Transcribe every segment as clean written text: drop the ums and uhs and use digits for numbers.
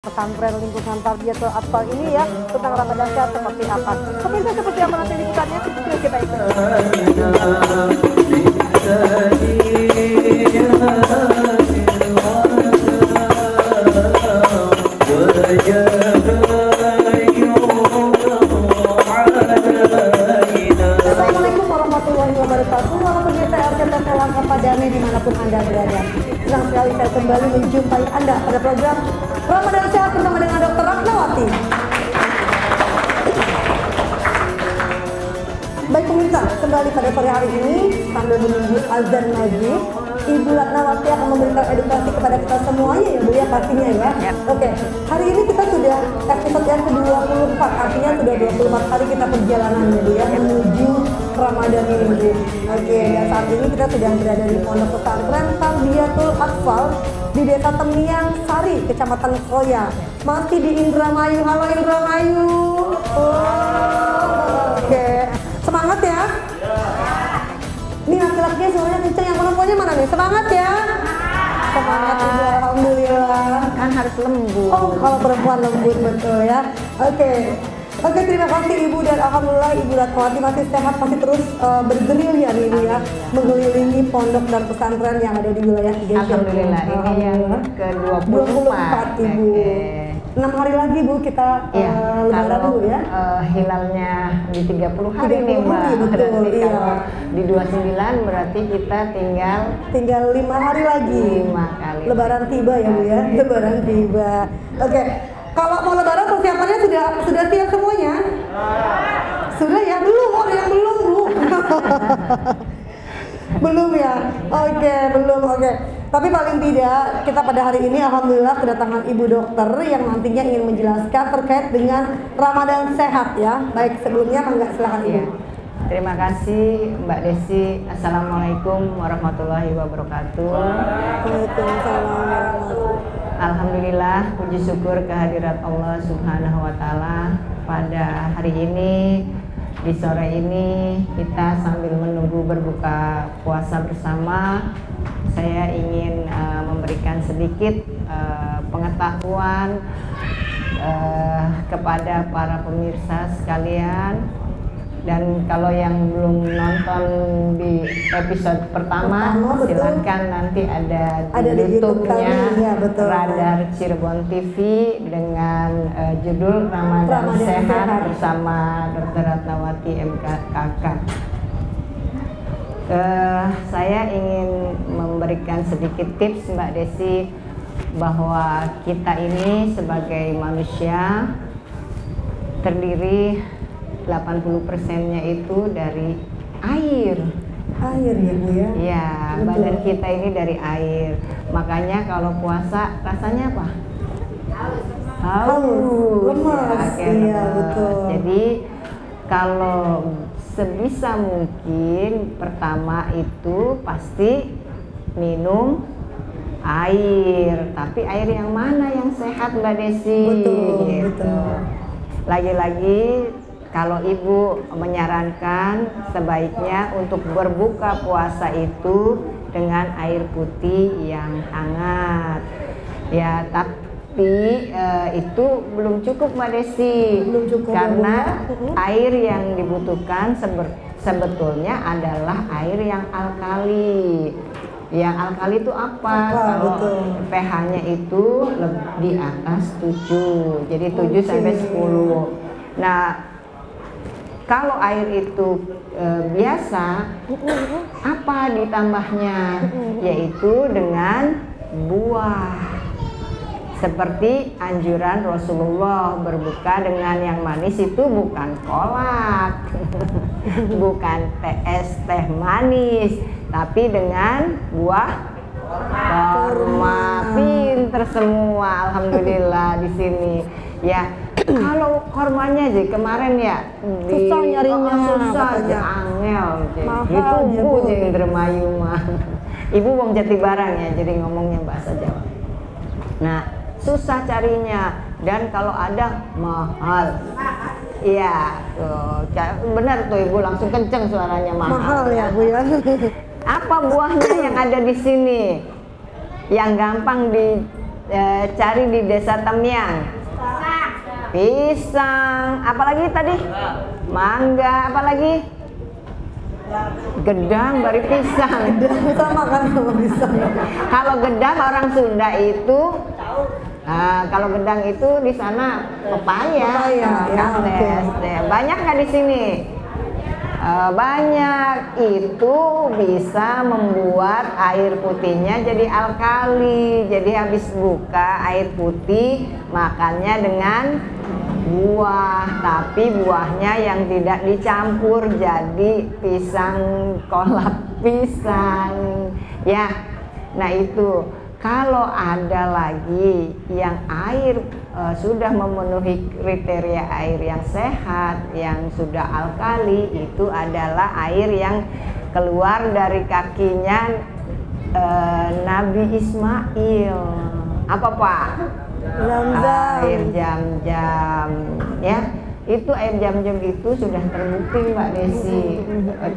Pesantren lingkungan Tarbiyatul Atfal ini ya, tentang Ramadan Sehat seperti apa. Pemirsa, seperti apa nanti liputannya? Yuk kita ikuti. Assalamualaikum warahmatullahi wabarakatuh. Para pemirsa RCTI Langkah Padami dimanapun Anda berada. Senang sekali saya kembali menjumpai Anda pada program Ramadan Sehat bersama dengan Dr. Ratnawati. Baik pemirsa, kembali pada sore hari ini sambil menunggu azan maghrib, Ibu Ratnawati akan memberikan edukasi kepada kita semuanya ya Bu ya, pastinya ya. Oke, hari ini kita sudah episode yang ke-24, artinya sudah 24 hari kita perjalanan ya Bu ya, menuju Ramadan ini Bu. Oke, dan saat ini kita sudah berada di Pondok Pesantren Tarbiyatul Atfal di Desa Temiang Sari, Kecamatan Kroya, masih di Indramayu. Halo Indramayu. Oke, semangat ya. Ini laki-lakinya suaranya kenceng, yang perempuannya mana nih? Semangat ya. Semangat Ibu, alhamdulillah. Kan harus lembut. Oh, kalau perempuan lembut betul ya. Oke, terima kasih Ibu, dan alhamdulillah Ibu Ratnawati masih sehat, masih terus bergerilya nih Ibu ya, mengelilingi pondok dan pesantren yang ada di wilayah Tiga. Alhamdulillah, ini yang ke-24 Ibu. 6 hari lagi Bu kita lebaran dulu ya. Hilalnya di 30 hari nih Mbak. Betul, berarti iya. kalau di 29 berarti kita tinggal 5 hari lagi. 5 kali. Lebaran tiba ya Bu ya. Lebaran tiba. Oke. Kalau mau lebaran persiapannya sudah siap semuanya? Sudah ya? Belum, ada yang belum Bu. Belum ya? Oke, belum. Oke. Tapi paling tidak kita pada hari ini alhamdulillah kedatangan Ibu Dokter yang nantinya ingin menjelaskan terkait dengan Ramadan Sehat ya. Baik, sebelumnya enggak, silakan Ibu. Terima kasih Mbak Desi. Assalamualaikum warahmatullahi wabarakatuh. Waalaikumsalam warahmatullahi. Alhamdulillah, puji syukur kehadirat Allah Subhanahu wa Ta'ala. Pada hari ini, di sore ini, kita sambil menunggu berbuka puasa bersama, saya ingin memberikan sedikit pengetahuan kepada para pemirsa sekalian. Dan kalau yang belum nonton di episode pertama silakan nanti ada di YouTube-nya ya, Radar Cirebon TV dengan judul Ramadan Sehat bersama Dr. Ratnawati MKK. Saya ingin memberikan sedikit tips Mbak Desi, bahwa kita ini sebagai manusia terdiri 80%-nya itu dari air. Air ya Bu ya? Iya, badan kita ini dari air. Makanya kalau puasa rasanya apa? Haus. Lemas. Ya, iya, betul. Jadi kalau sebisa mungkin pertama itu pasti minum air. Tapi air yang mana yang sehat Mbak Desi? Betul, gitu. betul. Lagi-lagi kalau Ibu menyarankan sebaiknya untuk berbuka puasa itu dengan air putih yang hangat. Ya, tapi itu belum cukup Mbak Desi. Belum cukup, karena ya, air yang dibutuhkan sebetulnya adalah air yang alkali. Yang alkali itu apa? Kalau pH-nya itu di atas 7. Jadi 7 sampai 10. Nah, kalau air itu biasa, apa ditambahnya? Yaitu dengan buah. Seperti anjuran Rasulullah, berbuka dengan yang manis itu bukan kolak, bukan teh manis, tapi dengan buah kurma. Pinter semua, alhamdulillah di sini. Ya, kalau kormanya aja kemarin ya susah nyarinya, susah aja, angel itu Bu yang Indramayu mah. Ibu wong Jatibarang ya, jadi ngomongnya bahasa Jawa. Nah, susah carinya, dan kalau ada mahal. Iya, tuh benar tuh Ibu, langsung kenceng suaranya, mahal ya Bu ya. Apa buahnya yang ada di sini yang gampang cari di Desa Temyang. Pisang, apalagi tadi? Mangga, apalagi? Gedang bari pisang. Sama kan sama pisang. Kalau gedang orang Sunda itu, kalau gedang itu di sana pepaya, ya, kates. Banyak nggak di sini? Banyak. Itu bisa membuat air putihnya jadi alkali. Jadi habis buka air putih makannya dengan buah, tapi buahnya yang tidak dicampur jadi pisang kolak pisang ya. Nah itu kalau ada lagi yang air sudah memenuhi kriteria air yang sehat, yang sudah alkali, itu adalah air yang keluar dari kakinya Nabi Ismail. Apa Pak? Zam-zam. Air jam-jam ya. Itu air jam-jam itu sudah terbukti Mbak Desi,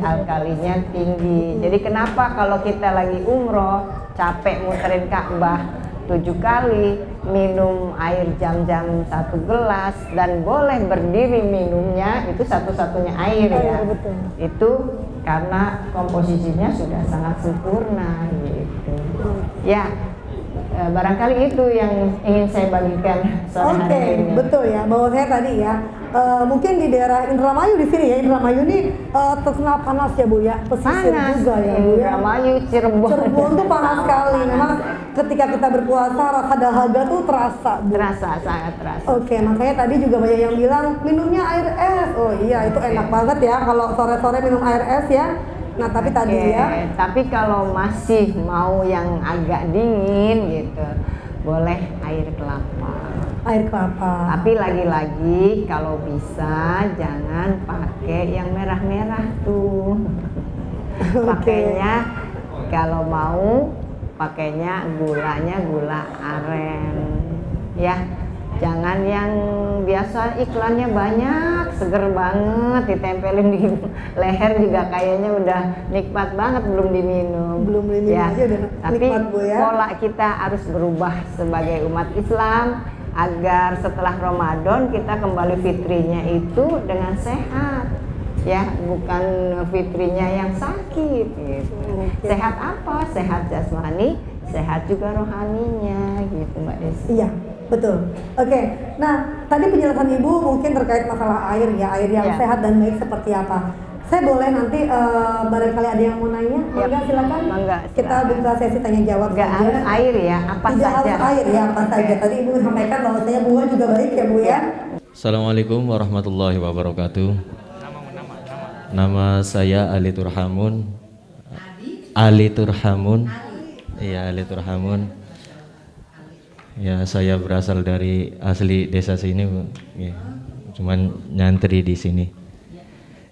alkalinya tinggi. Jadi kenapa kalau kita lagi umroh capek muterin Ka'bah 7 kali, minum air jam-jam 1 gelas dan boleh berdiri minumnya, itu satu-satunya air ya. Betul. Itu karena komposisinya sudah sangat sempurna gitu. Ya. Barangkali itu yang ingin saya bagikan sore hari ini. Betul ya, bahwa saya tadi ya, mungkin di daerah Indramayu di sini ya, Indramayu ini terkenal panas ya Bu ya, pesisir panas juga ya Bu ya. Indramayu, Cirebon. Cirebon tuh panas sekali, memang ketika kita berpuasa rasa dahaga tuh terasa Bu. Terasa, sangat terasa. Oke, makanya tadi juga banyak yang bilang minumnya air es. Oh iya, itu enak banget ya kalau sore-sore minum air es ya. Nah tapi tadi ya. Tapi kalau masih mau yang agak dingin gitu, boleh air kelapa. Air kelapa. Tapi lagi-lagi kalau bisa jangan pakai yang merah-merah tuh. Pakainya kalau mau pakainya gulanya gula aren. Ya. Jangan yang biasa iklannya banyak, seger banget, ditempelin di leher juga kayaknya udah nikmat banget, belum diminum. Belum diminum ya. aja udah Tapi nikmat Bu ya. pola kita harus berubah sebagai umat Islam agar setelah Ramadan kita kembali fitrinya itu dengan sehat. Ya, bukan fitrinya yang sakit gitu. Sehat apa? Sehat jasmani, sehat juga rohaninya gitu Mbak Desi. Iya. Betul. Oke. Nah, tadi penjelasan Ibu mungkin terkait masalah air ya, air yang sehat dan baik seperti apa. Saya boleh nanti barangkali ada yang mau nanya? Mangga silakan. Mangga. Kita buka sesi tanya jawab. Nggak harus air ya, apa Tidak saja. harus air ya, apa saja. Tadi Ibu sampaikan bahwa saya buah juga baik ya Bu ya. Assalamualaikum warahmatullahi wabarakatuh. Nama saya Ali Turhamun. Ali Turhamun. Iya, Ali Turhamun. Ya, saya berasal dari asli desa sini, Bu. Ya, cuman nyantri di sini.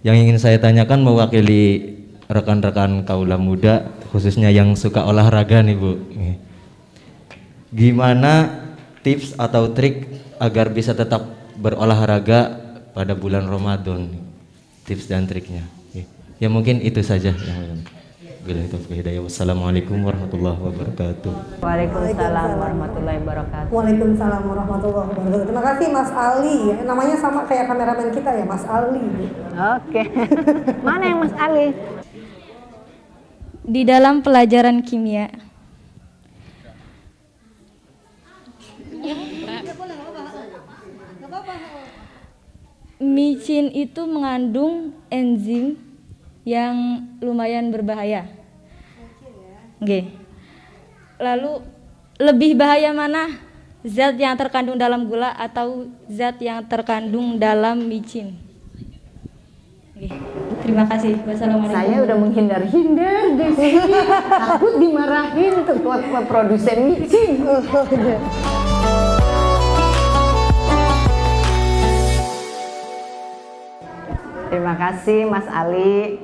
Yang ingin saya tanyakan mewakili rekan-rekan kaula muda, khususnya yang suka olahraga nih, Bu. Ya. Gimana tips atau trik agar bisa tetap berolahraga pada bulan Ramadan? Tips dan triknya. Ya mungkin itu saja yang Wassalamualaikum warahmatullahi wabarakatuh. Waalaikumsalam warahmatullahi wabarakatuh. Waalaikumsalam warahmatullahi wabarakatuh. Terima kasih Mas Ali. Namanya sama kayak kameramen kita ya, Mas Ali. Oke. Mana yang Mas Ali? Di dalam pelajaran kimia. Micin itu mengandung enzim yang lumayan berbahaya. Oke. Lalu lebih bahaya mana? Zat yang terkandung dalam gula atau zat yang terkandung dalam micin? Oke. Terima kasih. Wassalamualaikum. Saya udah menghindar-hindar di sini. Takut dimarahin tuh produsen micin. Terima kasih Mas Ali.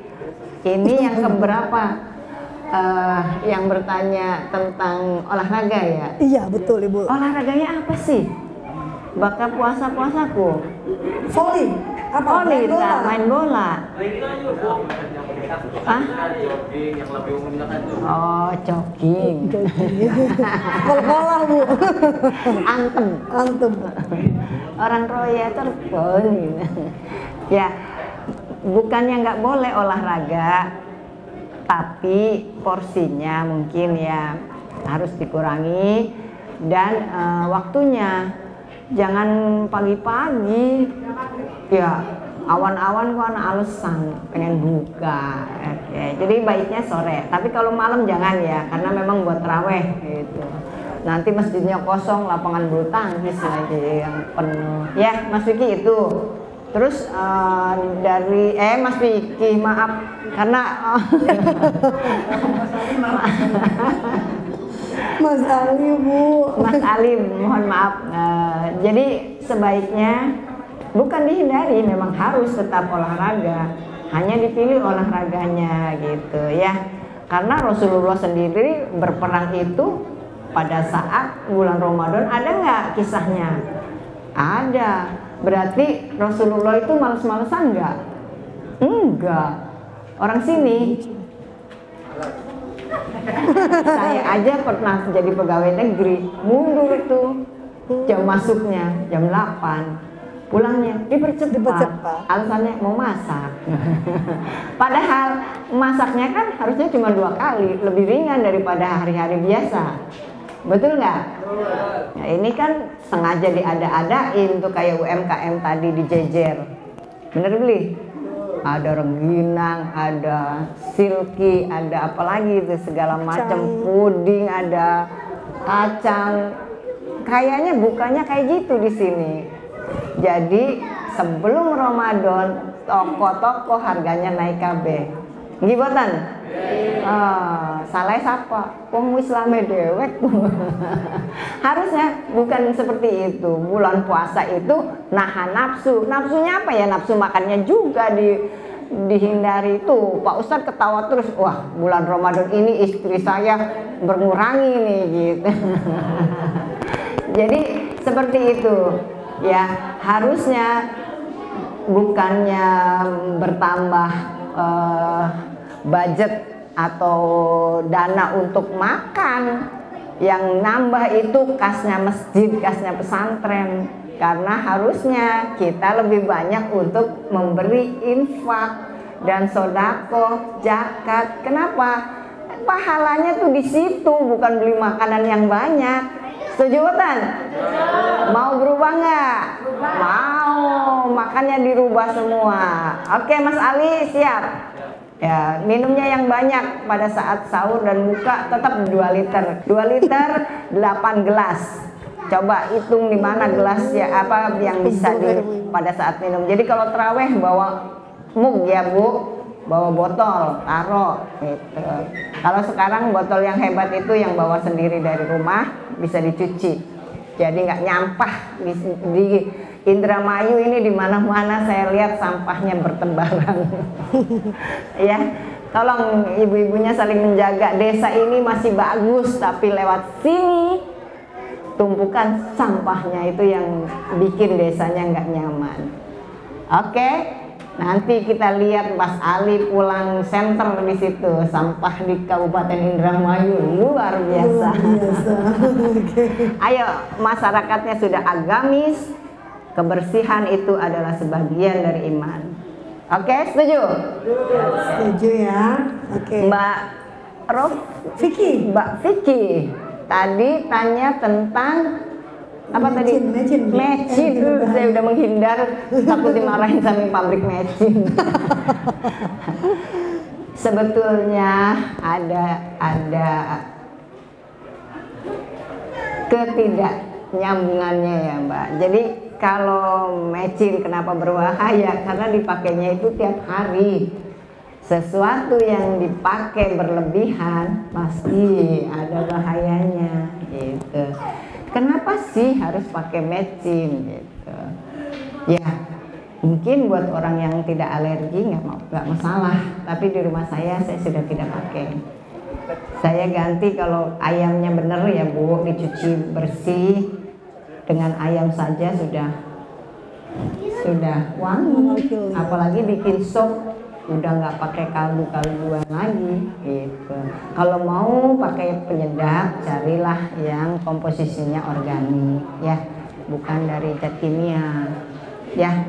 Ini yang keberapa yang bertanya tentang olahraga ya? Iya betul Ibu. Olahraganya apa sih? Bakal puasa-puasaku? Volley. Apa? Oh Lita, main bola. Hah? Oh jogging. Pola Bu. Antem. Orang Royator boleh. Ya, bukannya nggak boleh olahraga, tapi porsinya mungkin ya harus dikurangi dan waktunya. Jangan pagi-pagi. Ya, awan-awan kok anak alasan pengen buka. Oke, jadi baiknya sore. Tapi kalau malam jangan ya, karena memang buat raweh gitu. Nanti masjidnya kosong, lapangan bulu tangkis lagi yang penuh. Ya, Mas Vicky itu. Terus dari Mas Vicky, maaf karena Mas Ali Bu. Mas Ali, mohon maaf. Jadi sebaiknya bukan dihindari, memang harus tetap olahraga. Hanya dipilih olahraganya gitu ya. Karena Rasulullah sendiri berperang itu pada saat bulan Ramadan, ada nggak kisahnya? Ada. Berarti Rasulullah itu males-malesan nggak? Enggak. Orang sini. Saya aja pernah jadi pegawai negeri, mundur itu jam masuknya jam 8, pulangnya dipercepat. Alasannya mau masak. Padahal masaknya kan harusnya cuma 2 kali, lebih ringan daripada hari-hari biasa. Betul nggak? Nah, ini kan sengaja diada-adain tuh kayak UMKM tadi dijejer. Bener beli? Ada rengginang, ada silky, ada apa lagi itu segala macam, puding, ada kacang. Kayaknya bukannya kayak gitu di sini. Jadi sebelum Ramadan toko-toko harganya naik kabeh. Gibotan? Salah siapa? Wong Islame dewek. Harusnya bukan seperti itu. Bulan puasa itu nahan nafsu. Nafsunya apa ya? Nafsu makannya juga dihindari itu. Pak Ustadz ketawa terus. Wah, bulan Ramadan ini istri saya mengurangi nih gitu. Jadi seperti itu. Ya, harusnya bukannya bertambah budget atau dana untuk makan, yang nambah itu kasnya masjid, kasnya pesantren. Karena harusnya kita lebih banyak untuk memberi infak dan sodako, zakat. Kenapa? Pahalanya tuh di situ, bukan beli makanan yang banyak. Setuju kan? Mau berubah nggak? Mau, makanya dirubah semua. Oke Mas Ali, siap. Ya, minumnya yang banyak pada saat sahur dan buka tetap 2 liter. 2 liter 8 gelas. Coba hitung di mana gelas ya, apa yang bisa pada saat minum. Jadi kalau terawih bawa mug ya Bu, bawa botol, taruh gitu. Kalau sekarang botol yang hebat itu yang bawa sendiri dari rumah, bisa dicuci. Jadi nggak nyampah di Indramayu ini, di mana-mana saya lihat sampahnya bertebaran. Ya, tolong ibu-ibunya saling menjaga. Desa ini masih bagus, tapi lewat sini tumpukan sampahnya itu yang bikin desanya nggak nyaman. Oke, nanti kita lihat Mas Ali pulang center di situ, sampah di Kabupaten Indramayu luar biasa. Ayo, masyarakatnya sudah agamis. Kebersihan itu adalah sebagian dari iman. Oke, setuju? Setuju ya. Oke. Mbak Vicky. Mbak Vicky tadi tanya tentang apa tadi? Mecin. Saya udah menghindar, takut dimarahin sama pabrik mecin. Sebetulnya ada ketidaknyambungannya ya Mbak. Jadi kalau mecin kenapa berbahaya? Karena dipakainya itu tiap hari. Sesuatu yang dipakai berlebihan pasti ada bahayanya gitu. Kenapa sih harus pakai mecin gitu? Ya, mungkin buat orang yang tidak alergi nggak masalah. Tapi di rumah saya sudah tidak pakai. Saya ganti kalau ayamnya bener ya Bu, dicuci bersih. Dengan ayam saja sudah sudah wangi, apalagi bikin sop udah nggak pakai kaldu-kalduan lagi gitu. Kalau mau pakai penyedap, carilah yang komposisinya organik ya, bukan dari zat kimia ya.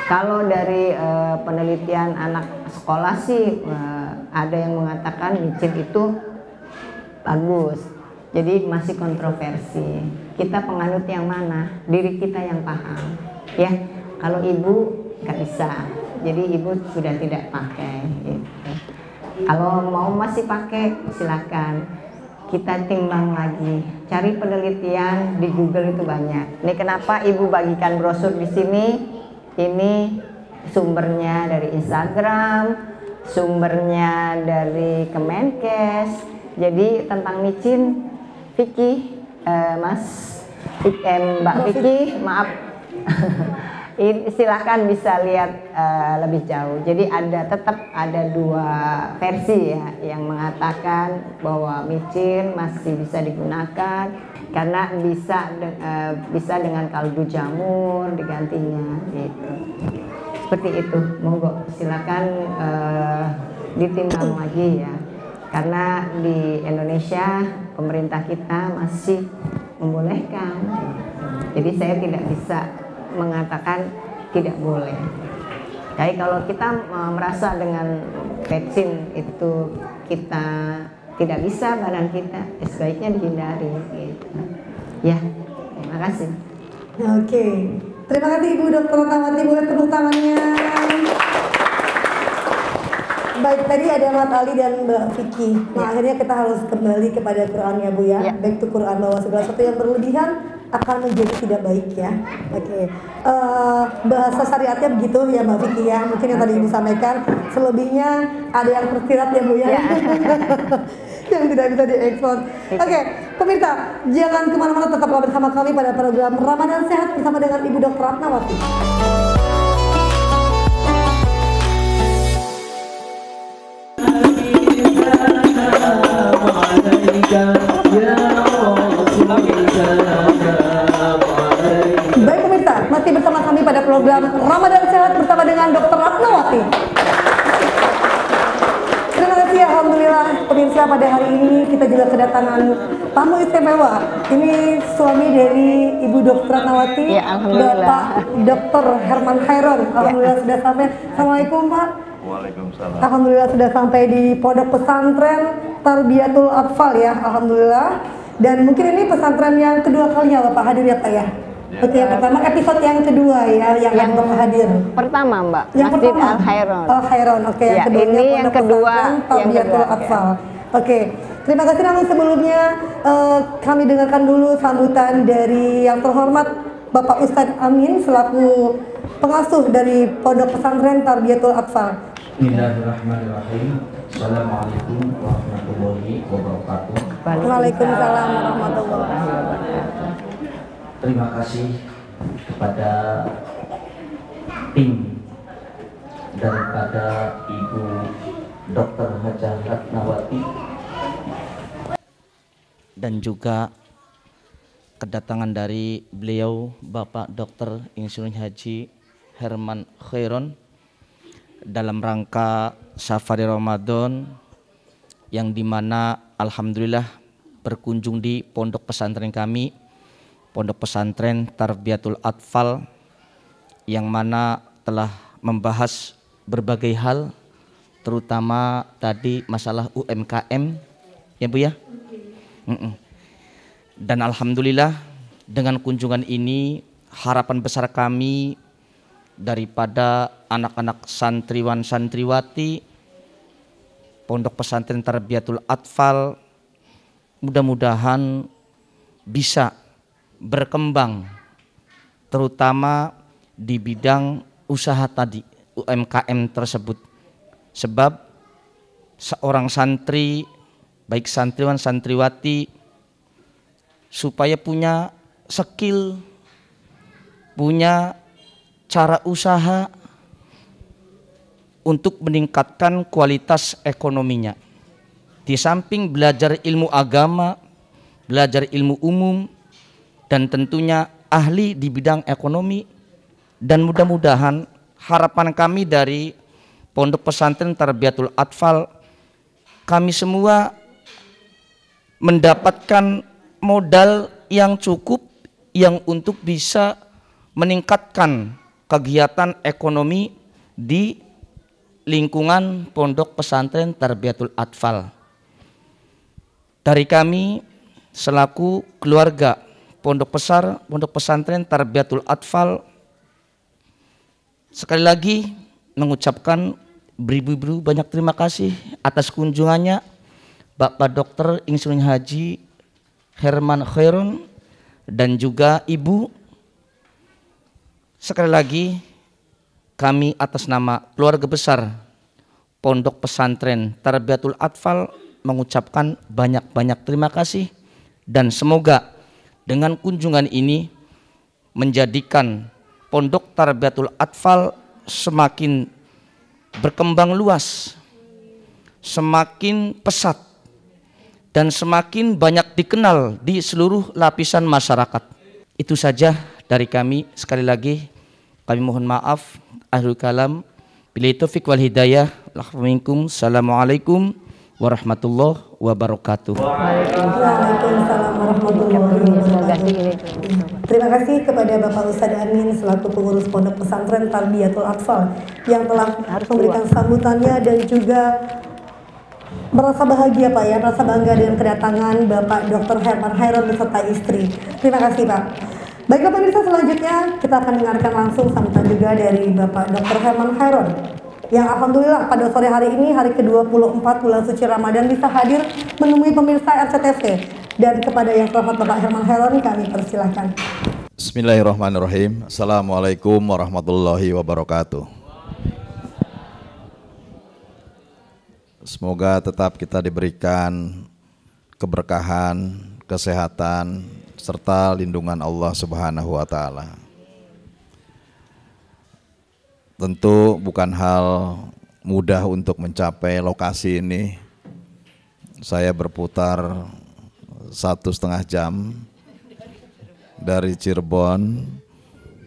Kalau dari penelitian anak sekolah sih ada yang mengatakan micin itu bagus, jadi masih kontroversi. Kita penganut yang mana? Diri kita yang paham ya. Kalau ibu nggak bisa, jadi ibu sudah tidak pakai gitu. Kalau mau masih pakai silakan, kita timbang lagi, cari penelitian di Google itu banyak. Ini kenapa ibu bagikan brosur di sini. Ini sumbernya dari Instagram, sumbernya dari Kemenkes. Jadi tentang micin, Vicky, Mbak Vicky, maaf. Silahkan bisa lihat lebih jauh. Jadi tetap ada dua versi ya, yang mengatakan bahwa micin masih bisa digunakan karena bisa dengan kaldu jamur digantinya gitu. Seperti itu, monggo silakan ditimbang lagi ya, karena di Indonesia pemerintah kita masih membolehkan gitu. Jadi saya tidak bisa mengatakan tidak boleh. Jadi kalau kita merasa dengan vaksin itu kita tidak bisa, badan kita sebaiknya dihindari gitu. Ya, terima kasih. Oke, terima kasih Ibu Dr. Ratnawati, boleh tepuk tangannya. Baik, tadi ada Mas Ali dan Mbak Vicky. Nah, akhirnya kita harus kembali kepada Quran ya Bu ya. Back to Quran, bahwa segala sesuatu yang berlebihan akan menjadi tidak baik ya. Oke. Bahasa syariatnya begitu ya Mbak Vicky ya. Mungkin yang tadi Ibu sampaikan, selebihnya ada yang tersirat ya Bu ya. Yang tidak bisa diekspor. Oke, pemirsa, jangan kemana-mana, tetaplah bersama kami pada program Ramadan Sehat bersama dengan Ibu Dr. Ratnawati. Baik pemirsa, masih bersama kami pada program Ramadan Sehat bersama dengan Dr. Ratnawati. Terima kasih, alhamdulillah pemirsa, pada hari ini kita juga kedatangan tamu istimewa. Ini suami dari Ibu Dr. Ratnawati, ya, Bapak Dr. Herman Khairon. Alhamdulillah sudah sampai. Assalamualaikum Pak. Waalaikumsalam. Alhamdulillah sudah sampai di Pondok Pesantren Tarbiyatul Atfal ya, alhamdulillah. Dan mungkin ini pesantren yang kedua kalinya Bapak hadir ya Pak ya. Oke, yang pertama episode yang kedua ya, yang Bapak hadir. Pertama Mbak, Yang Masjid pertama Al Khairon. Al Khairon, oke. Ya, ini yang kedua, Tarbiyatul Atfal. Oke, terima kasih. Namun sebelumnya kami dengarkan dulu sambutan dari yang terhormat Bapak Ustadz Amin selaku pengasuh dari Pondok Pesantren Tarbiyatul Atfal. Bismillahirrahmanirrahim. Assalamualaikum warahmatullahi wabarakatuh. Waalaikumsalam warahmatullahi wabarakatuh. Terima kasih kepada tim daripada Ibu Dr. Hajah Ratnawati dan juga kedatangan dari beliau Bapak Dr. Insinyur Haji Herman Khairon dalam rangka Safari Ramadan, yang dimana alhamdulillah berkunjung di pondok pesantren kami, Pondok Pesantren Tarbiyatul Atfal, yang mana telah membahas berbagai hal, terutama tadi masalah UMKM ya Bu ya. Dan alhamdulillah dengan kunjungan ini harapan besar kami daripada anak-anak santriwan santriwati Pondok Pesantren Tarbiyatul Atfal mudah-mudahan bisa berkembang, terutama di bidang usaha tadi, UMKM tersebut. Sebab seorang santri, baik santriwan santriwati, supaya punya skill, punya cara usaha untuk meningkatkan kualitas ekonominya. Di samping belajar ilmu agama, belajar ilmu umum, dan tentunya ahli di bidang ekonomi, dan mudah-mudahan harapan kami dari Pondok Pesantren Tarbiyatul Atfal, kami semua mendapatkan modal yang cukup yang untuk bisa meningkatkan kegiatan ekonomi di lingkungan Pondok Pesantren Tarbiyatul Atfal. Dari kami selaku keluarga Pondok Pesantren Tarbiyatul Atfal, sekali lagi mengucapkan beribu-ribu banyak terima kasih atas kunjungannya Bapak Dr. Insinyur Haji Herman Khairun dan juga Ibu. Sekali lagi kami atas nama keluarga besar Pondok Pesantren Tarbiyatul Atfal mengucapkan banyak-banyak terima kasih, dan semoga dengan kunjungan ini menjadikan Pondok Tarbiyatul Atfal semakin berkembang luas, semakin pesat, dan semakin banyak dikenal di seluruh lapisan masyarakat. Itu saja dari kami. Sekali lagi kami mohon maaf. Akhirul kalam, billahi taufiq wal hidayah. Assalamualaikum warahmatullahi wabarakatuh. Waalaikumsalam warahmatullahi wabarakatuh. Terima kasih kepada Bapak Ustadz Amin selaku pengurus Pondok Pesantren Tarbiyatul Atfal yang telah memberikan sambutannya dan juga merasa bahagia Pak ya, merasa bangga dengan kedatangan Bapak Dr. Herman Khairun beserta istri. Terima kasih Pak. Baiklah pemirsa, selanjutnya kita akan dengarkan langsung sambutan juga dari Bapak Dr. Herman Khairun yang alhamdulillah pada sore hari ini, hari ke-24 bulan suci Ramadan, bisa hadir menemui pemirsa RCTV. Dan kepada yang terhormat Bapak Herman Khairun kami persilahkan. Bismillahirrahmanirrahim. Assalamualaikum warahmatullahi wabarakatuh. Semoga tetap kita diberikan keberkahan, kesehatan, serta lindungan Allah Subhanahu wa Ta'ala. Tentu bukan hal mudah untuk mencapai lokasi ini. Saya berputar 1,5 jam dari Cirebon.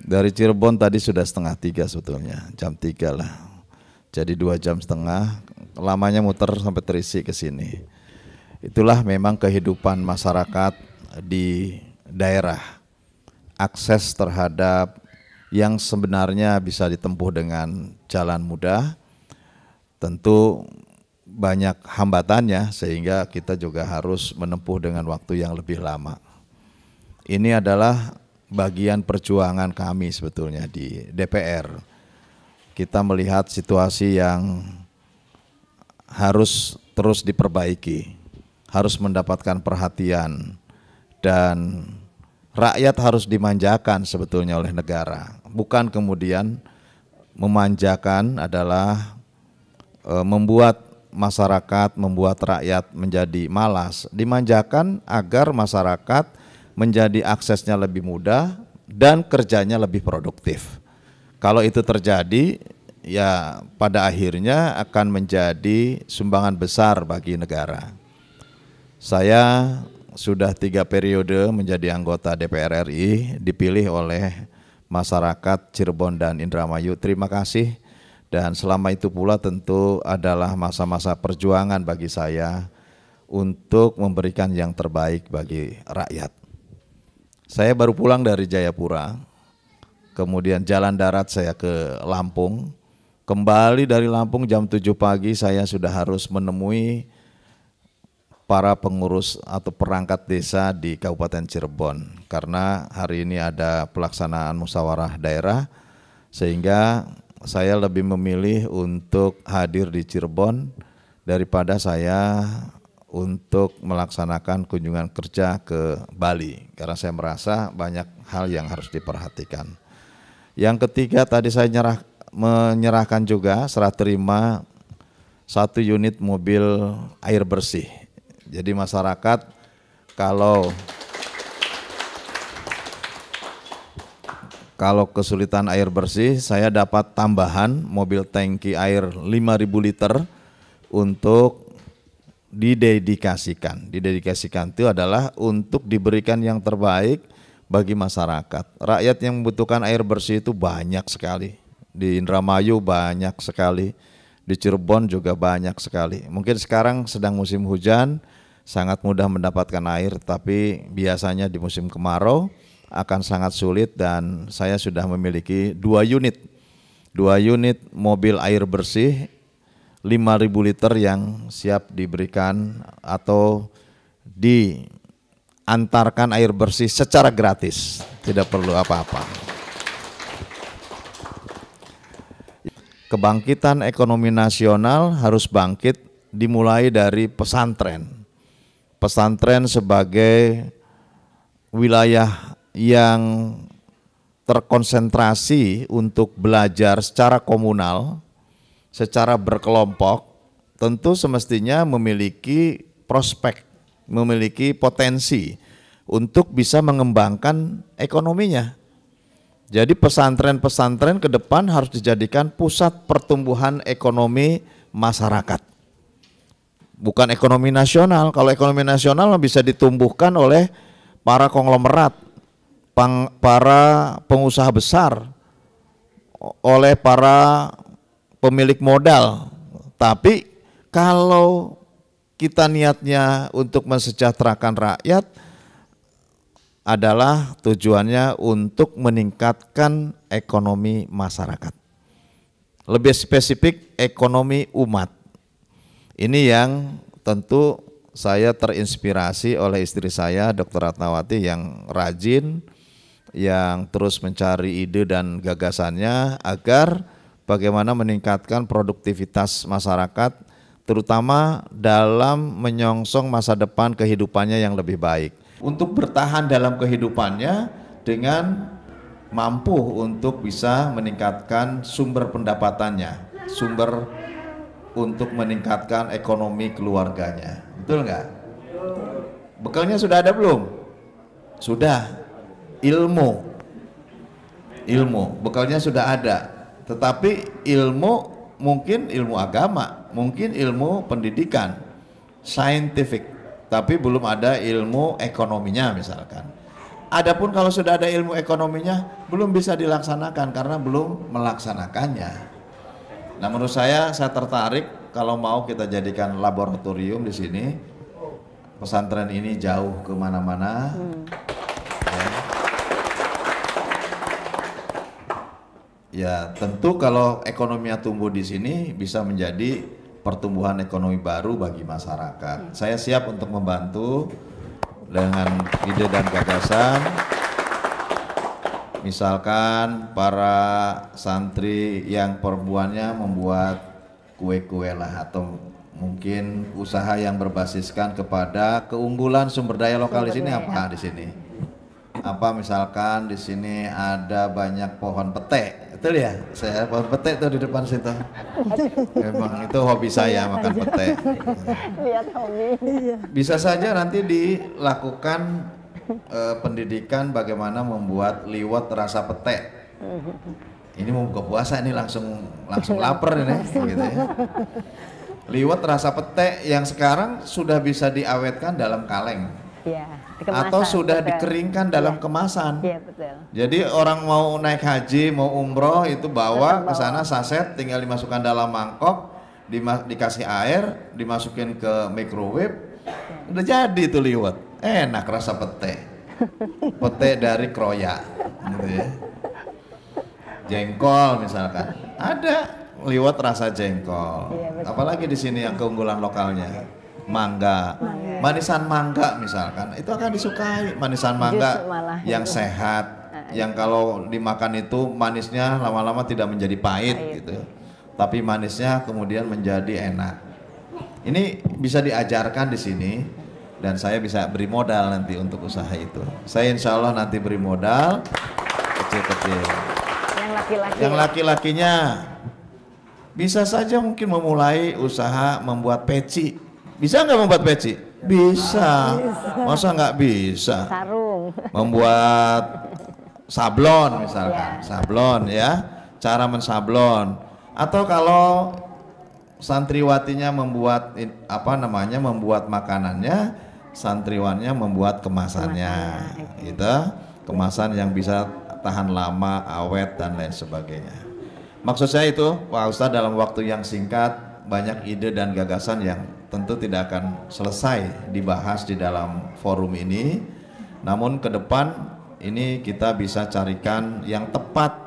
Dari Cirebon tadi sudah 2:30 sebetulnya, jam 3 lah. Jadi 2,5 jam, lamanya muter sampai terisi ke sini. Itulah memang kehidupan masyarakat di daerah. Akses terhadap yang sebenarnya bisa ditempuh dengan jalan mudah, tentu banyak hambatannya sehingga kita juga harus menempuh dengan waktu yang lebih lama. Ini adalah bagian perjuangan kami sebetulnya di DPR. Kita melihat situasi yang harus terus diperbaiki, harus mendapatkan perhatian, dan rakyat harus dimanjakan sebetulnya oleh negara. Bukan kemudian memanjakan adalah membuat masyarakat, membuat rakyat menjadi malas. Dimanjakan agar masyarakat menjadi aksesnya lebih mudah dan kerjanya lebih produktif. Kalau itu terjadi, ya pada akhirnya akan menjadi sumbangan besar bagi negara. Saya sudah 3 periode menjadi anggota DPR RI, dipilih oleh masyarakat Cirebon dan Indramayu. Terima kasih. Dan selama itu pula tentu adalah masa-masa perjuangan bagi saya untuk memberikan yang terbaik bagi rakyat. Saya baru pulang dari Jayapura, kemudian jalan darat saya ke Lampung. Kembali dari Lampung jam 7 pagi saya sudah harus menemui para pengurus atau perangkat desa di Kabupaten Cirebon. Karena hari ini ada pelaksanaan musyawarah daerah, sehingga saya lebih memilih untuk hadir di Cirebon daripada saya untuk melaksanakan kunjungan kerja ke Bali, karena saya merasa banyak hal yang harus diperhatikan. Yang ketiga, tadi saya menyerahkan juga serah terima 1 unit mobil air bersih. Jadi masyarakat kalau kesulitan air bersih, saya dapat tambahan mobil tangki air 5.000 liter untuk didedikasikan. Didedikasikan itu adalah untuk diberikan yang terbaik bagi masyarakat. Rakyat yang membutuhkan air bersih itu banyak sekali. Di Indramayu banyak sekali, di Cirebon juga banyak sekali. Mungkin sekarang sedang musim hujan, sangat mudah mendapatkan air, tapi biasanya di musim kemarau akan sangat sulit, dan saya sudah memiliki 2 unit mobil air bersih 5.000 liter yang siap diberikan atau diantarkan air bersih secara gratis, tidak perlu apa-apa. Kebangkitan ekonomi nasional harus bangkit dimulai dari pesantren. Pesantren sebagai wilayah yang terkonsentrasi untuk belajar secara komunal, secara berkelompok, tentu semestinya memiliki prospek, memiliki potensi untuk bisa mengembangkan ekonominya. Jadi pesantren-pesantren ke depan harus dijadikan pusat pertumbuhan ekonomi masyarakat. Bukan ekonomi nasional. Kalau ekonomi nasional bisa ditumbuhkan oleh para konglomerat, para pengusaha besar, oleh para pemilik modal. Tapi kalau kita niatnya untuk mensejahterakan rakyat, adalah tujuannya untuk meningkatkan ekonomi masyarakat. Lebih spesifik ekonomi umat. Ini yang tentu saya terinspirasi oleh istri saya, Dr. Ratnawati, yang rajin, yang terus mencari ide dan gagasannya agar bagaimana meningkatkan produktivitas masyarakat, terutama dalam menyongsong masa depan kehidupannya yang lebih baik. Untuk bertahan dalam kehidupannya dengan mampu untuk bisa meningkatkan sumber pendapatannya, sumber untuk meningkatkan ekonomi keluarganya. Betul nggak? Bekalnya sudah ada belum? Sudah. Ilmu, bekalnya sudah ada. Tetapi ilmu mungkin ilmu agama, mungkin ilmu pendidikan, scientific. Tapi belum ada ilmu ekonominya misalkan. Adapun kalau sudah ada ilmu ekonominya belum bisa dilaksanakan karena belum melaksanakannya. Nah, menurut saya tertarik kalau mau kita jadikan laboratorium di sini. Pesantren ini jauh kemana-mana. Ya, tentu kalau ekonominya tumbuh di sini bisa menjadi pertumbuhan ekonomi baru bagi masyarakat. Saya siap untuk membantu dengan ide dan gagasan. Misalkan para santri yang perempuannya membuat kue-kue lah, atau mungkin usaha yang berbasiskan kepada keunggulan sumber daya lokal di sini. Apa di sini? Apa misalkan di sini ada banyak pohon pete, betul ya? Saya pohon pete tuh di depan situ. Memang itu hobi saya, makan pete. Lihat hobi. Bisa saja nanti dilakukan pendidikan bagaimana membuat liwet rasa pete. Ini mau buka puasa ini langsung lapar ini, gitu ya. Liwet rasa pete yang sekarang sudah bisa diawetkan dalam kaleng. Iya. Atau sudah dikeringkan dalam kemasan. Iya, betul. Jadi orang mau naik haji, mau umroh itu bawa ke sana saset, tinggal dimasukkan dalam mangkok, dikasih air, dimasukin ke microwave, udah jadi itu liwet. Enak rasa pete. Pete dari kroya, gitu ya. Jengkol misalkan, ada liwet rasa jengkol. Iya, apalagi di sini yang keunggulan lokalnya. Mangga, manisan mangga misalkan, itu akan disukai. Manisan mangga yang sehat, yang kalau dimakan itu manisnya lama-lama tidak menjadi pahit gitu, tapi manisnya kemudian menjadi enak. Ini bisa diajarkan di sini, dan saya bisa beri modal nanti untuk usaha itu. Saya insya Allah nanti beri modal kecil-kecil. Yang laki-lakinya bisa saja mungkin memulai usaha membuat peci. Bisa nggak membuat peci? Bisa. Masa nggak bisa? Sarung. Membuat sablon misalkan, sablon ya, cara mensablon. Atau kalau santriwatinya membuat membuat makanannya, santriwannya membuat kemasannya, gitu. kemasan yang bisa tahan lama, awet dan lain sebagainya. Maksud saya itu Pak Ustadz, dalam waktu yang singkat banyak ide dan gagasan yang tentu tidak akan selesai dibahas di dalam forum ini. Namun ke depan ini kita bisa carikan yang tepat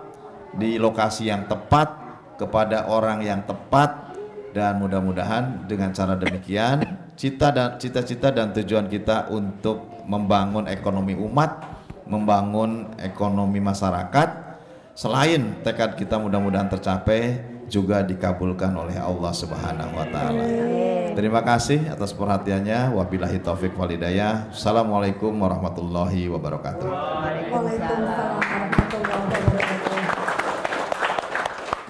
di lokasi yang tepat kepada orang yang tepat, dan mudah-mudahan dengan cara demikian cita-cita dan tujuan kita untuk membangun ekonomi umat, membangun ekonomi masyarakat, selain tekad kita mudah-mudahan tercapai, juga dikabulkan oleh Allah Subhanahu wa taala. Terima kasih atas perhatiannya. Wabillahi taufik wal hidayah. Assalamualaikum warahmatullahi wabarakatuh. Waalaikumsalam warahmatullahi wabarakatuh.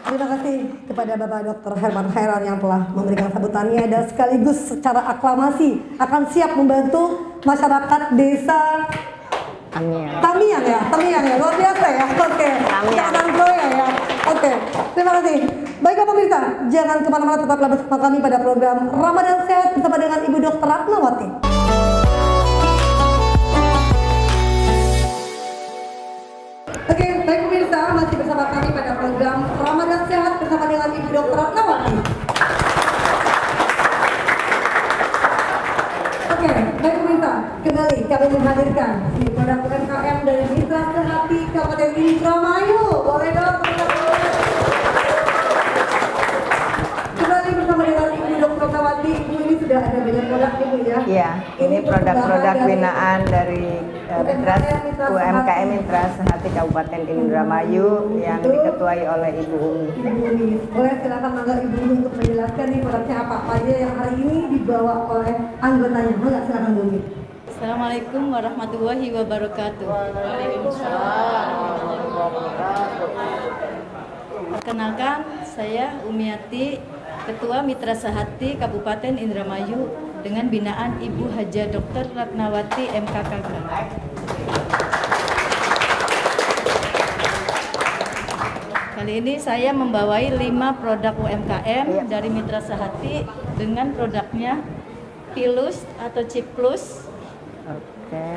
Terima kasih kepada Bapak Dr. Herman Khairan yang telah memberikan sambutannya dan sekaligus secara aklamasi akan siap membantu masyarakat desa Tamiang ya, luar biasa ya. Oke, Kecamatan Proya ya. Oke, terima kasih. Baiklah pemirsa, jangan kemana-mana, tetaplah bersama kami pada program Ramadan Sehat bersama dengan Ibu Dr. Ratnawati. Oke, baik pemirsa, masih bersama kami pada program Ramadan Sehat bersama dengan Ibu Dr. Ratnawati. Oke, baik pemirsa, kembali kami menghadirkan di produk UMKM dari Mitra Sehati Kabupaten Indramayu. Boleh dong, kembali bersama dengan Ibu Dr. Ratnawati. Ibu, ini sudah ada banyak produk Ibu ya? Iya, ini produk-produk binaan dari UMKM Mitra Sehati Kabupaten Indramayu yang diketuai oleh Ibu Umi. Boleh silakan mangga Ibu Umi untuk menjelaskan nih produknya apa aja yang hari ini dibawa oleh anggotanya. Mangga silakan Bu Umi. Assalamualaikum warahmatullahi wabarakatuh. Waalaikumsalam. Perkenalkan, saya Umiati, Ketua Mitra Sehati Kabupaten Indramayu dengan binaan Ibu Haja Dr. Ratnawati MKKK. Kali ini saya membawai 5 produk UMKM dari Mitra Sehati dengan produknya Pilus atau Ciplus. Oke.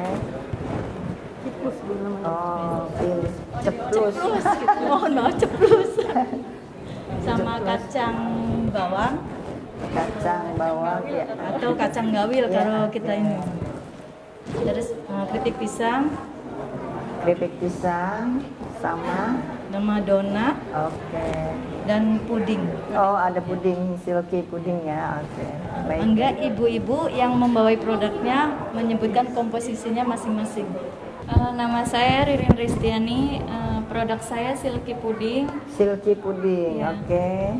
Ciplus dulu. Oh, Pilus. Ceplus. Oh no, Ceplus. Sama kacang bawang. Kacang bawang ya. Atau kacang gawil kalau kita ini. Terus keripik pisang. Keripik pisang sama donat. Oke. Dan puding. Oh, ada puding, silky puding ya. Oke. Baik. Enggak, ibu-ibu yang membawai produknya menyebutkan komposisinya masing-masing. Nama saya Ririn Ristiani, produk saya silky puding. Silky puding, ya. Oke.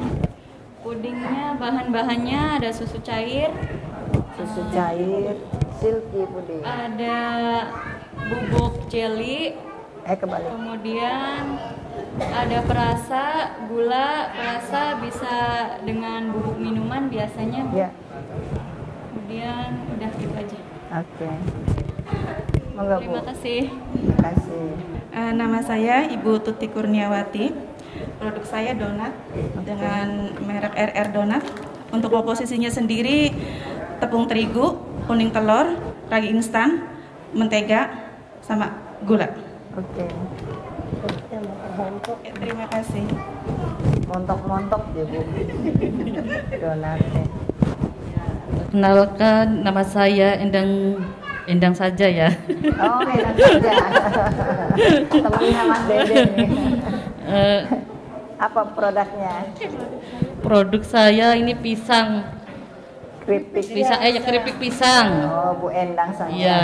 Pudingnya bahan-bahannya ada susu cair, silky puding. ada bubuk jelly, Kembali. kemudian ada perasa, gula, perasa bisa dengan bubuk minuman biasanya. Ya. Kemudian udah gitu aja. Oke. Monggo, Bu. Terima kasih. Terima kasih. Nama saya Ibu Tuti Kurniawati. Produk saya donat dengan merek RR Donat. Untuk komposisinya sendiri tepung terigu, kuning telur, ragi instan, mentega, sama gula. Oke. Terima kasih. Montok-montok ya, Bu. Donatnya. Kenalkan, nama saya Endang saja ya. Oh, enak saja. Temannya Mas Dede nih. Apa produknya? Produk saya ini pisang. Keripik. Keripik pisang. Oh, Bu Endang saja. Iya.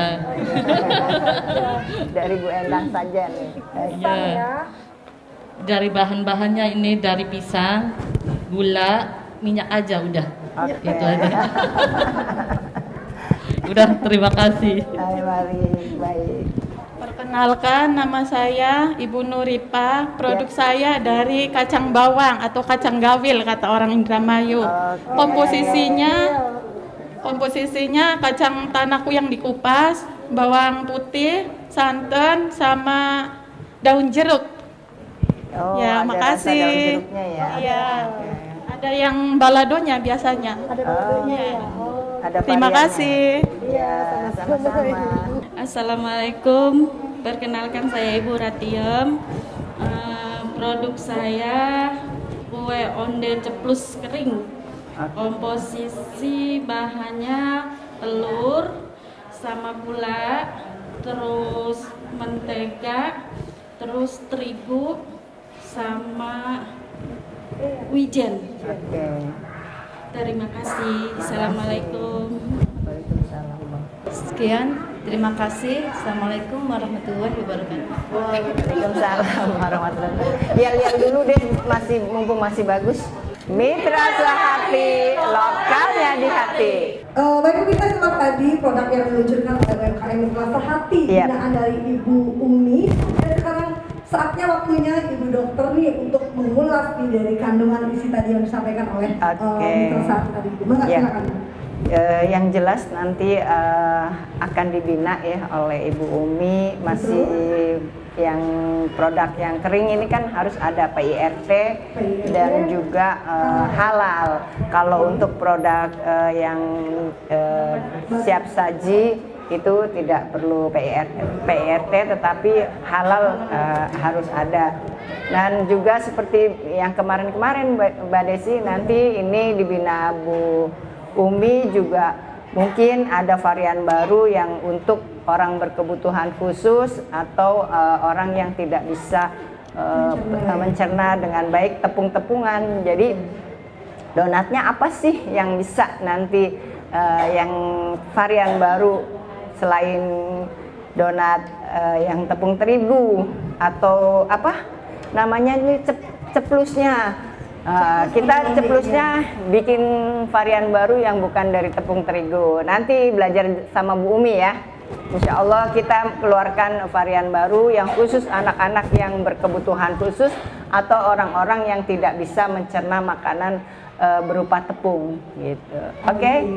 Dari Bu Endang saja nih. Iya. Dari bahan-bahannya ini dari pisang, gula, minyak aja udah. Oke. Itu aja. Udah, terima kasih. Hai, mari, baik. Perkenalkan, nama saya Ibu Nuripa. Produk saya dari kacang bawang atau kacang gawil kata orang Indramayu. Komposisinya kacang tanahku yang dikupas, bawang putih, santan, sama daun jeruk. Oh, Ya, ada makasih. rasa daun jeruknya ya. Iya. Oke. Ada yang baladonya biasanya. Ada Terima variannya. kasih. Ya, sama-sama. Assalamualaikum Perkenalkan, saya Ibu Ratiem. Produk saya kue onde ceplus kering. Komposisi bahannya telur sama gula, terus mentega, terus terigu sama wijen. Terima kasih. Assalamualaikum. Sekian, terima kasih. Assalamualaikum warahmatullahi wabarakatuh. Waalaikumsalam warahmatullahi wabarakatuh. Lihat dulu deh, mumpung masih bagus. Mitra Sehati, lokalnya di hati. Baik pemirsa, setelah tadi produk yang diluncurkan oleh UMKM Mitra Sehati binaan dari Ibu Umi, dan sekarang saatnya waktunya Ibu Dokter nih untuk mengulas nih dari kandungan isi tadi yang disampaikan oleh Mitra Sehati tadi. Silakan. Yang jelas nanti akan dibina ya oleh Ibu Umi. Masih yang produk yang kering ini kan harus ada PIRT dan juga halal. Kalau untuk produk yang siap saji itu tidak perlu PIRT, tetapi halal harus ada. Dan juga seperti yang kemarin-kemarin Mbak Desi, nanti ini dibina Bu Umi juga mungkin ada varian baru yang untuk orang berkebutuhan khusus atau orang yang tidak bisa mencerna dengan baik tepung-tepungan. Jadi donatnya apa sih yang bisa nanti yang varian baru selain donat yang tepung terigu atau apa namanya ini ceplusnya. Kita ceplusnya bikin varian baru yang bukan dari tepung terigu. Nanti belajar sama Bu Umi ya. Insya Allah kita keluarkan varian baru yang khusus anak-anak yang berkebutuhan khusus atau orang-orang yang tidak bisa mencerna makanan berupa tepung gitu. Oke.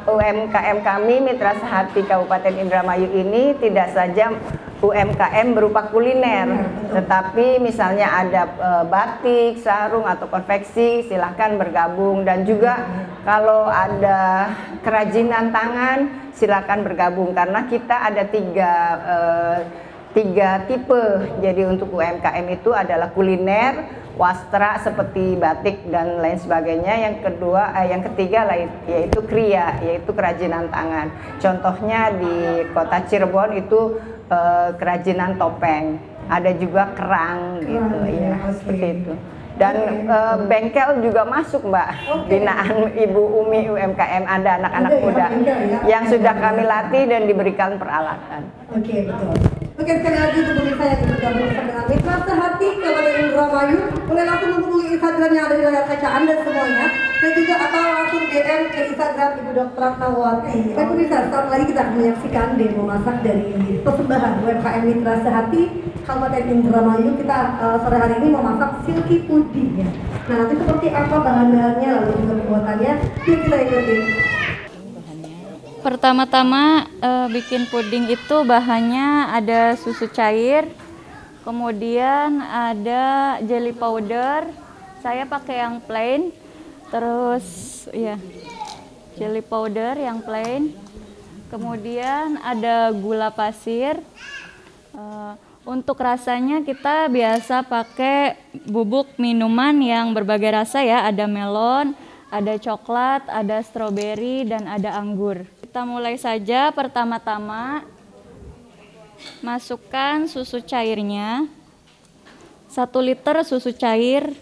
UMKM kami Mitra Sehati Kabupaten Indramayu ini tidak saja UMKM berupa kuliner, tetapi misalnya ada batik, sarung atau konveksi, silahkan bergabung. Dan juga kalau ada kerajinan tangan, silahkan bergabung karena kita ada tiga tipe. Jadi untuk UMKM itu adalah kuliner, wastra seperti batik dan lain sebagainya. Yang ketiga yaitu kriya, yaitu kerajinan tangan. Contohnya di kota Cirebon itu kerajinan topeng, ada juga kerang gitu ya, seperti itu. Dan bengkel juga masuk Mbak, binaan Ibu Umi UMKM, ada anak-anak muda yang sudah kami latih dan diberikan peralatan. Oke, betul. Oke, sekali lagi untuk pemirsa yang bergabung dengan Mitra Sehati Kabupaten Indramayu, boleh langsung menghubungi Instagram yang ada di layar kaca Anda semuanya, dan juga atau langsung DM ke Instagram Ibu Dokter Ratnawati. Baik pemirsa, sekarang lagi kita akan menyaksikan demo masak dari persembahan UMKM Mitra Sehati Kabupaten Indramayu. Kita sore hari ini memasak silky pudding ya. Nah, nanti seperti apa bahan-bahannya lalu juga pembuatannya, yuk kita ikuti. Pertama-tama bikin puding itu bahannya ada susu cair, kemudian ada jelly powder. Saya pakai yang plain, terus ya jelly powder yang plain. Kemudian ada gula pasir. Untuk rasanya kita biasa pakai bubuk minuman yang berbagai rasa ya, ada melon, ada coklat, ada stroberi, dan ada anggur. Kita mulai saja. Pertama-tama masukkan susu cairnya, 1 liter susu cair.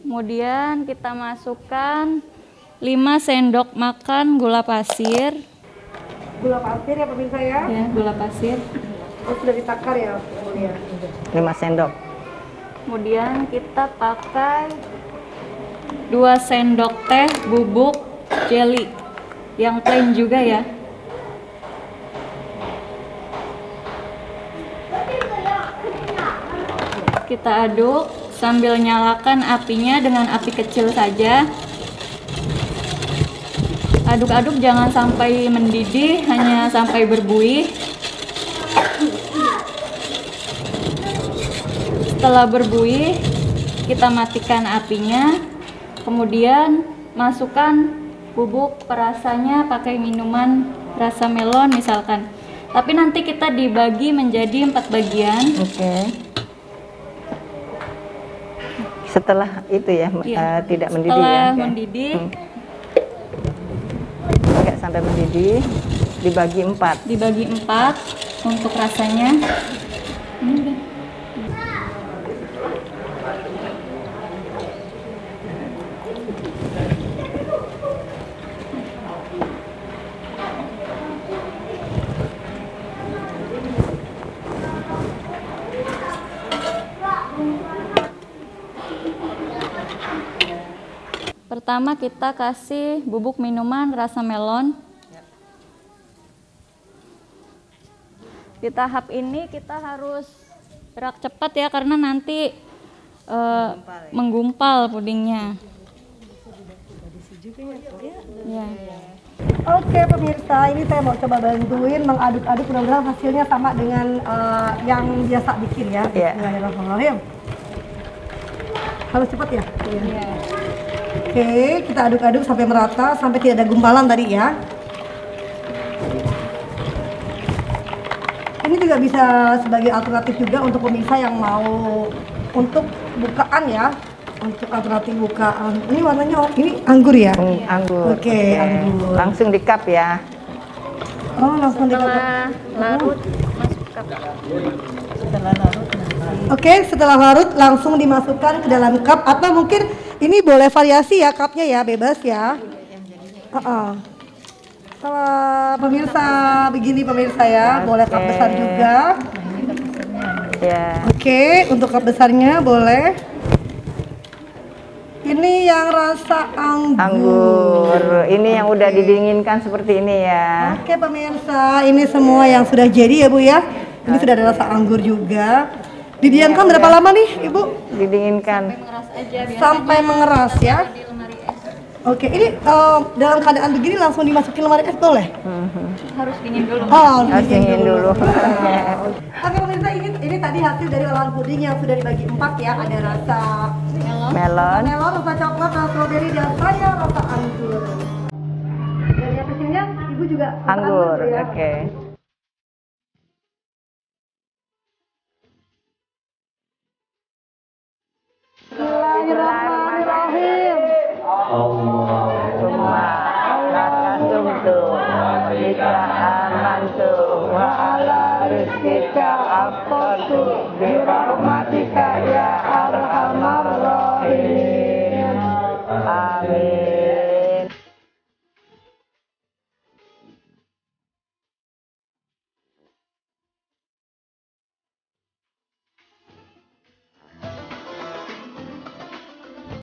Kemudian kita masukkan 5 sendok makan gula pasir. Gula pasir ya pemirsa ya? Ya, gula pasir. Oh, sudah ditakar ya kemudian. 5 sendok. Kemudian kita pakai 2 sendok teh bubuk jelly yang plain juga ya. Kita aduk sambil nyalakan apinya dengan api kecil saja. Aduk-aduk jangan sampai mendidih, hanya sampai berbuih. Setelah berbuih, kita matikan apinya. Kemudian masukkan bubuk perasanya, pakai minuman rasa melon misalkan. Tapi nanti kita dibagi menjadi 4 bagian. Oke. Setelah itu ya, tidak mendidih ya. Setelah mendidih. Agak sampai mendidih, dibagi 4. Dibagi 4 untuk rasanya. Ini udah. Pertama kita kasih bubuk minuman rasa melon. Di tahap ini kita harus gerak cepat ya karena nanti menggumpal pudingnya. Ya. Oke pemirsa, ini saya mau coba bantuin mengaduk-aduk, mudah-mudahan hasilnya sama dengan yang biasa bikin ya. Bismillahirrahmanirrahim. Harus cepat ya? Iya. Oke, kita aduk-aduk sampai merata, sampai tidak ada gumpalan tadi ya. Ini juga bisa sebagai alternatif juga untuk pemirsa yang mau untuk bukaan ya. Untuk alternatif bukaan. Ini warnanya, ini anggur ya? Anggur. Oke, anggur. Langsung di cup ya. Oh, langsung di cup. Larut masuk cup. Setelah larut. Oke, setelah larut langsung dimasukkan ke dalam cup, atau mungkin ini boleh variasi ya cupnya ya, bebas ya. Kalau pemirsa begini pemirsa ya, boleh cup besar juga. Ya. Oke, untuk cup besarnya boleh. Ini yang rasa anggur. Ini yang udah didinginkan seperti ini ya. Oke pemirsa, ini semua yang sudah jadi ya Bu ya. Ini sudah ada rasa anggur juga. Didiamkan berapa lama nih Ibu? Didinginkan. Sampai mengeras ya. Oke, ini dalam keadaan begini langsung dimasukin lemari es boleh? Harus dingin dulu. Oh, harus dingin dulu. Oke pemirsa, ini tadi hasil dari olahan puding yang sudah dibagi 4 ya. Ada rasa melon, rasa coklat, rasa strawberry, dan saya rasa anggur. Dan yang kecilnya Ibu juga anggur ya? Oke. Bismillahirrahmanirrahim. Allahumma lakasumtu bika amantu wa ala rizkika aqtu